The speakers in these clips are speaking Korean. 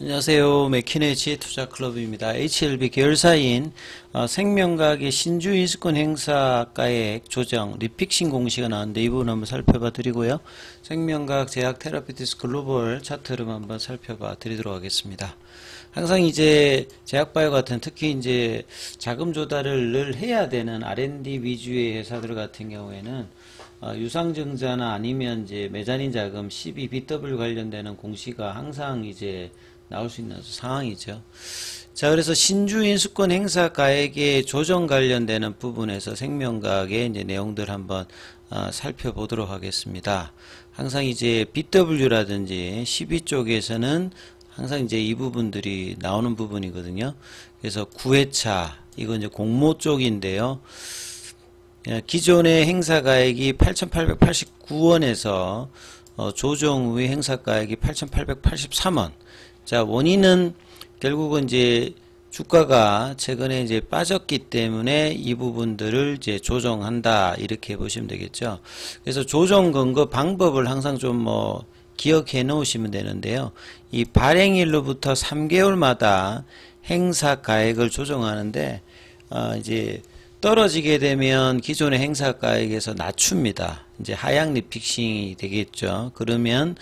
안녕하세요. 맥키네 지혜투자클럽입니다. HLB 계열사인 생명과학의 신주 인수권 행사가액 조정 리픽싱 공시가 나왔는데 이 부분 한번 살펴봐 드리고요. 생명과학 제약 테라피티스 글로벌 차트를 한번 살펴봐 드리도록 하겠습니다. 항상 이제 제약바이오 같은 특히 이제 자금 조달을 늘 해야 되는 R&D 위주의 회사들 같은 경우에는 유상증자나 아니면 이제 메자닌 자금 12BW 관련되는 공시가 항상 이제 나올 수 있는 상황이죠. 자, 그래서 신주 인수권 행사 가액의 조정 관련되는 부분에서 생명과학의 이제 내용들 한번 살펴보도록 하겠습니다. 항상 이제 BW라든지 12 쪽에서는 항상 이제 이 부분들이 나오는 부분이거든요. 그래서 9회차 이건 이제 공모 쪽인데요. 기존의 행사가액이 8,889원에서 조정 후의 행사가액이 8,883원. 자, 원인은 결국은 이제 주가가 최근에 이제 빠졌기 때문에 이 부분들을 이제 조정한다 이렇게 보시면 되겠죠. 그래서 조정 근거 방법을 항상 좀 기억해 놓으시면 되는데요. 이 발행일로부터 3개월마다 행사 가액을 조정하는데 이제 떨어지게 되면 기존의 행사 가액에서 낮춥니다. 이제 하향 리픽싱이 되겠죠. 그러면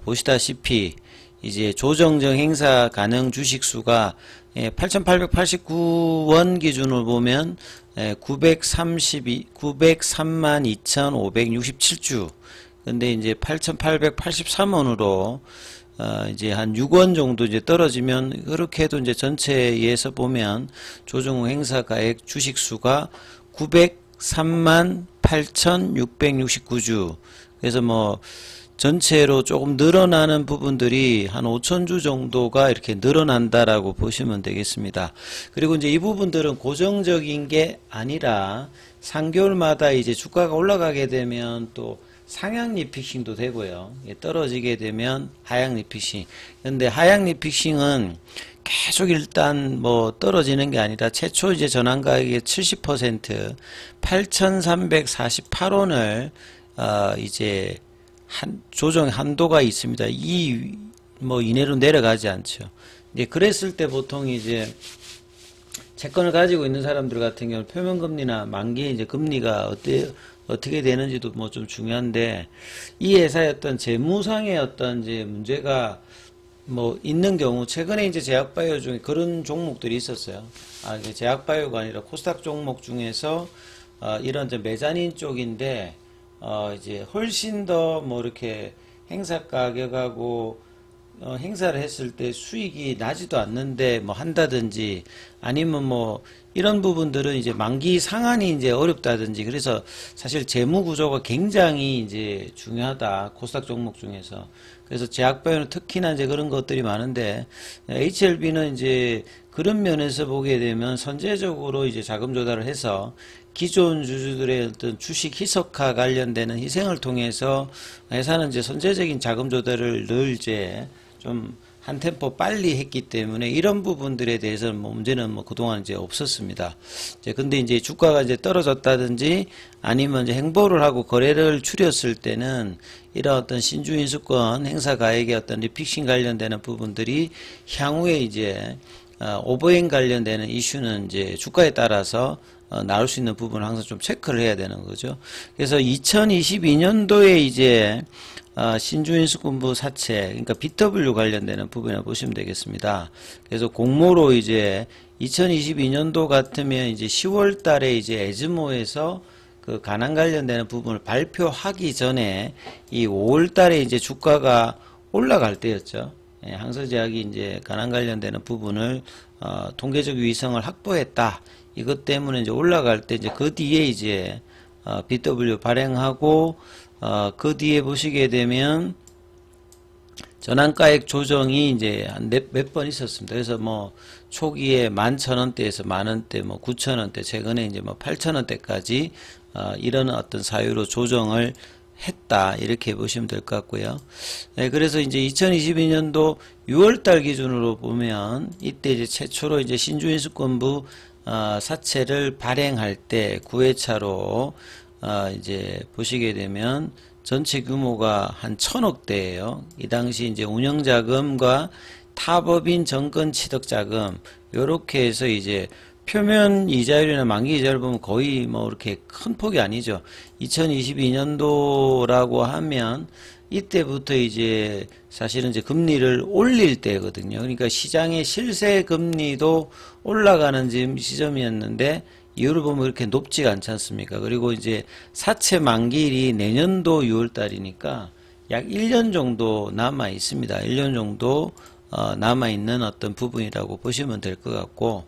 보시다시피 이제 조정정 행사 가능 주식 수가 8,889원 기준으로 보면 932,567주. 근데 이제 8,883원으로 이제 한 6원 정도 이제 떨어지면 그렇게 해도 이제 전체에서 보면 조정 후 행사 가액 주식 수가 938,669주. 그래서 전체로 조금 늘어나는 부분들이 한 5,000주 정도가 이렇게 늘어난다라고 보시면 되겠습니다. 그리고 이제 이 부분들은 고정적인 게 아니라 3개월마다 이제 주가가 올라가게 되면 또 상향 리픽싱도 되고요. 떨어지게 되면 하향 리픽싱. 근데 하향 리픽싱은 계속 일단 떨어지는 게 아니라 최초 이제 전환가액의 70% 8,348원을 이제 조정 한도가 있습니다. 이내로 내려가지 않죠. 이제 그랬을 때 보통 이제 채권을 가지고 있는 사람들 같은 경우는 표면금리나 만기 이제 금리가 어떻게 되는지도 좀 중요한데, 이 회사의 어떤 재무상의 어떤 이제 문제가 있는 경우, 최근에 이제 제약바이오 중에 그런 종목들이 있었어요. 이게 제약바이오가 아니라 코스닥 종목 중에서 이런 이제 메자닌 쪽인데 이제 훨씬 더 이렇게 행사 가격하고 행사를 했을 때 수익이 나지도 않는데 한다든지, 아니면 이런 부분들은 이제 만기 상환이 이제 어렵다든지, 그래서 사실 재무 구조가 굉장히 이제 중요하다, 코스닥 종목 중에서. 그래서 제약바이오는 특히나 이제 그런 것들이 많은데, HLB는 이제 그런 면에서 보게 되면 선제적으로 이제 자금 조달을 해서 기존 주주들의 어떤 주식 희석화 관련되는 희생을 통해서 회사는 이제 선제적인 자금 조달을 늘 이제 좀 한 템포 빨리 했기 때문에 이런 부분들에 대해서는 문제는 그동안 이제 없었습니다. 근데 이제 주가가 이제 떨어졌다든지 아니면 이제 행보를 하고 거래를 줄였을 때는 이런 어떤 신주 인수권 행사 가액의 어떤 리픽싱 관련되는 부분들이 향후에 이제 오버행 관련되는 이슈는 이제 주가에 따라서 나올 수 있는 부분을 항상 좀 체크를 해야 되는 거죠. 그래서 2022년도에 이제 신주인수권부 사채, 그러니까 BW 관련되는 부분을 보시면 되겠습니다. 그래서 공모로 이제 2022년도 같으면 이제 10월 달에 이제 에즈모에서 그 가난 관련되는 부분을 발표하기 전에 이 5월 달에 이제 주가가 올라갈 때였죠. 항서제약이 이제 가난 관련되는 부분을 통계적 위성을 확보했다. 이것 때문에 이제 올라갈 때 이제 그 뒤에 이제 BW 발행하고 그 뒤에 보시게 되면 전환가액 조정이 이제 한 몇 번 있었습니다. 그래서 초기에 11,000원대에서 만원대, 9,000원대, 최근에 이제 8,000원대까지 이런 어떤 사유로 조정을 했다, 이렇게 보시면 될 것 같고요. 그래서 이제 2022년도 6월달 기준으로 보면 이때 이제 최초로 이제 신주인수권부 사채를 발행할 때 9회차로 이제 보시게 되면 전체 규모가 한 1,000억대예요. 이 당시 이제 운영자금과 타법인 정권 취득 자금 요렇게 해서 이제 표면 이자율이나 만기 이자율 보면 거의 뭐 이렇게 큰 폭이 아니죠. 2022년도라고 하면 이때부터 이제 사실은 이제 금리를 올릴 때거든요. 그러니까 시장의 실세 금리도 올라가는 시점이었는데 이유를 보면 이렇게 높지가 않지 않습니까? 그리고 이제 사채 만기일이 내년도 6월 달이니까 약 1년 정도 남아 있습니다. 1년 정도 남아 있는 어떤 부분이라고 보시면 될 것 같고,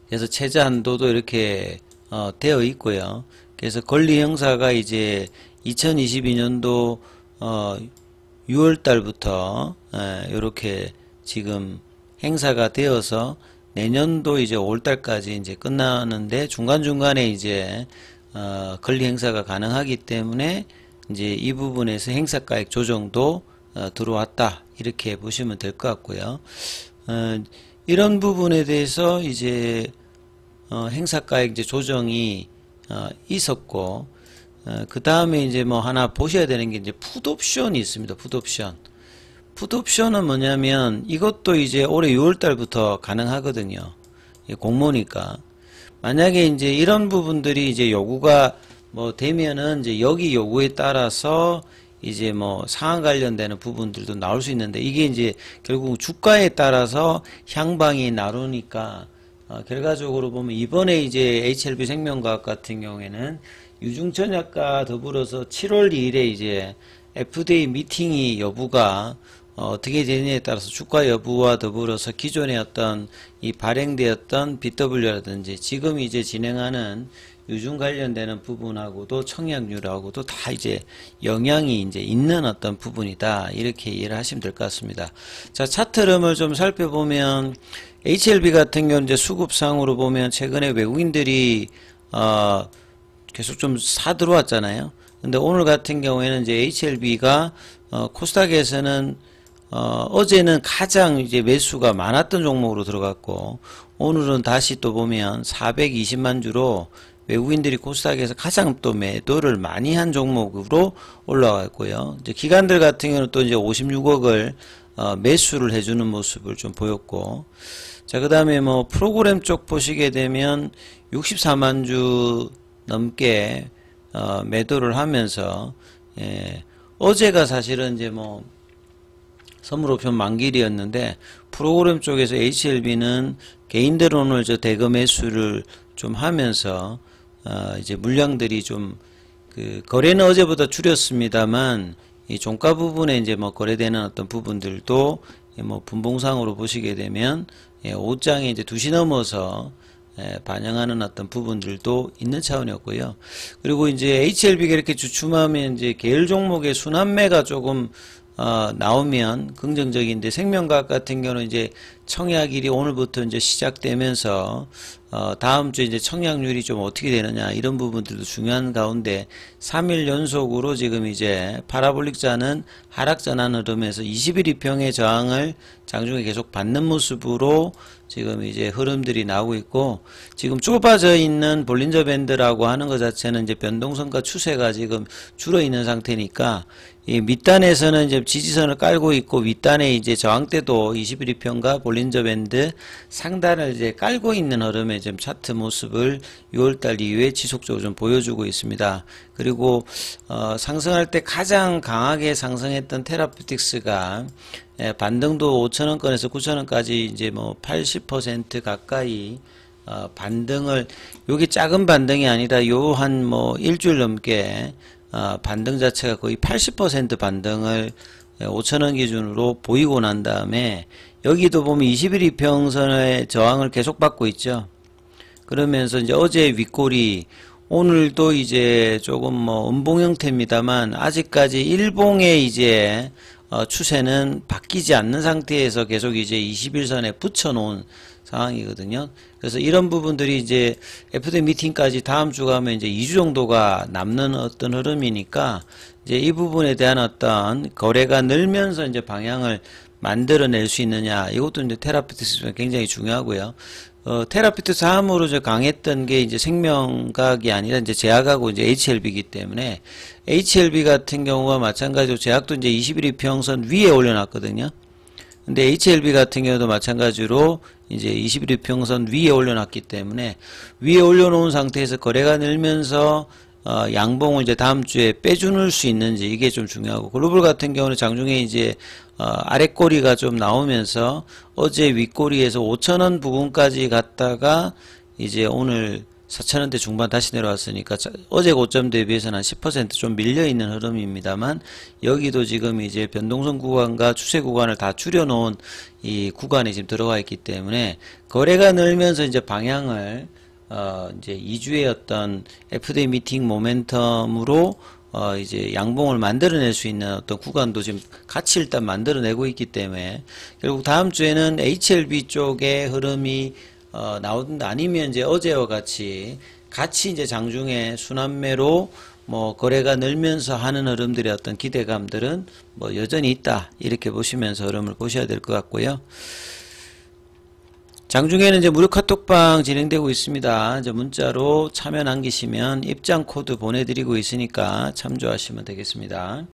그래서 최저 한도도 이렇게 되어 있고요. 그래서 권리 형사가 이제 2022년도 6월 달부터 이렇게 지금 행사가 되어서 내년도 이제 5월 달까지 이제 끝나는데 중간중간에 이제 권리 행사가 가능하기 때문에 이제 이 부분에서 행사가액 조정도 들어왔다 이렇게 보시면 될 것 같고요. 이런 부분에 대해서 이제 행사가액 이제 조정이 있었고, 그 다음에 이제 뭐 하나 보셔야 되는 게 이제 풋옵션이 있습니다. 풋옵션. 풋옵션은 뭐냐면 이것도 이제 올해 6월 달부터 가능하거든요. 공모니까. 만약에 이제 이런 부분들이 이제 요구가 뭐 되면은 이제 여기 요구에 따라서 이제 뭐 상한 관련되는 부분들도 나올 수 있는데, 이게 이제 결국 주가에 따라서 향방이 나누니까 결과적으로 보면 이번에 이제 HLB 생명과학 같은 경우에는 유중전약과 더불어서 7월 2일에 이제 FDA 미팅이 여부가 어떻게 되느냐에 따라서 주가 여부와 더불어서 기존의 어떤 이 발행되었던 BW라든지 지금 이제 진행하는 유중 관련되는 부분하고도 청약률하고도 다 이제 영향이 이제 있는 어떤 부분이다. 이렇게 이해를 하시면 될 것 같습니다. 자, 차트 흐름을 좀 살펴보면 HLB 같은 경우는 이제 수급상으로 보면 최근에 외국인들이 계속 좀 사 들어왔잖아요. 근데 오늘 같은 경우에는 이제 HLB가 코스닥에서는 어제는 가장 이제 매수가 많았던 종목으로 들어갔고, 오늘은 다시 또 보면 420만 주로 외국인들이 코스닥에서 가장 또 매도를 많이 한 종목으로 올라갔고요. 이제 기관들 같은 경우는 또 이제 56억을 매수를 해주는 모습을 좀 보였고, 자, 그 다음에 뭐 프로그램 쪽 보시게 되면 64만 주 넘게 매도를 하면서, 어제가 사실은 이제 뭐 선물옵션 만기일이었는데 프로그램 쪽에서 HLB는 개인들 오늘 저 대거 매수를 좀 하면서 이제 물량들이 좀 그 거래는 어제보다 줄였습니다만 이 종가 부분에 이제 뭐 거래되는 어떤 부분들도 뭐 분봉상으로 보시게 되면 5장에 이제 2시 넘어서 반영하는 어떤 부분들도 있는 차원이었고요. 그리고 이제 HLB가 이렇게 주춤하면 이제 계열 종목의 순환매가 조금 나오면 긍정적인데, 생명과학 같은 경우는 이제 청약일이 오늘부터 이제 시작되면서 다음 주에 이제 청약률이 좀 어떻게 되느냐 이런 부분들도 중요한 가운데 3일 연속으로 지금 이제 파라볼릭자는 하락 전환 흐름에서 21 이평의 저항을 장중에 계속 받는 모습으로 지금 이제 흐름들이 나오고 있고, 지금 좁아져 있는 볼린저 밴드라고 하는 것 자체는 이제 변동성과 추세가 지금 줄어 있는 상태니까 이 밑단에서는 이제 지지선을 깔고 있고, 윗단에 이제 저항대도 21이평과 볼린저 밴드 상단을 이제 깔고 있는 흐름의 좀 차트 모습을 6월달 이후에 지속적으로 좀 보여주고 있습니다. 그리고 상승할 때 가장 강하게 상승했던 테라퓨틱스가 반등도 5,000원권에서 9,000원까지 이제 뭐 80% 가까이 반등을, 요게 작은 반등이 아니라 요 한 뭐 일주일 넘게 반등 자체가 거의 80% 반등을 5,000원 기준으로 보이고 난 다음에 여기도 보면 21이평선의 저항을 계속 받고 있죠. 그러면서 이제 어제 윗골이 오늘도 이제 조금 뭐 음봉 형태입니다만 아직까지 일봉의 이제 추세는 바뀌지 않는 상태에서 계속 이제 21선에 붙여 놓은 상황이거든요. 그래서 이런 부분들이 이제 FD 미팅까지 다음 주 가면 이제 2주 정도가 남는 어떤 흐름이니까 이제 이 부분에 대한 어떤 거래가 늘면서 이제 방향을 만들어낼 수 있느냐, 이것도 이제 테라피틱스 굉장히 중요하고요. 테라피틱스 다음으로 이제 강했던 게 이제 생명과학이 아니라 이제 제약하고 이제 HLB이기 때문에 HLB 같은 경우와 마찬가지로 제약도 이제 21이평선 위에 올려놨거든요. 근데 HLB 같은 경우도 마찬가지로 이제 21일 이평선 위에 올려놨기 때문에 위에 올려놓은 상태에서 거래가 늘면서 양봉을 이제 다음 주에 빼주는 수 있는지 이게 좀 중요하고, 글로벌 같은 경우는 장중에 이제 아랫꼬리가 좀 나오면서 어제 윗꼬리에서 5,000원 부근까지 갔다가 이제 오늘 4,000원대 중반 다시 내려왔으니까 어제 고점 대비해서는 한 10% 좀 밀려있는 흐름입니다만, 여기도 지금 이제 변동성 구간과 추세 구간을 다 줄여놓은 이 구간에 지금 들어가 있기 때문에 거래가 늘면서 이제 방향을 이제 2주의 어떤 FD 미팅 모멘텀으로 이제 양봉을 만들어낼 수 있는 어떤 구간도 지금 같이 일단 만들어내고 있기 때문에 결국 다음 주에는 HLB 쪽의 흐름이 나오든가 아니면 이제 어제와 같이 이제 장중에 순환매로 뭐 거래가 늘면서 하는 흐름들의 어떤 기대감들은 뭐 여전히 있다, 이렇게 보시면서 흐름을 보셔야 될 것 같고요. 장중에는 이제 무료 카톡방 진행되고 있습니다. 이제 문자로 참여 남기시면 입장 코드 보내드리고 있으니까 참조하시면 되겠습니다.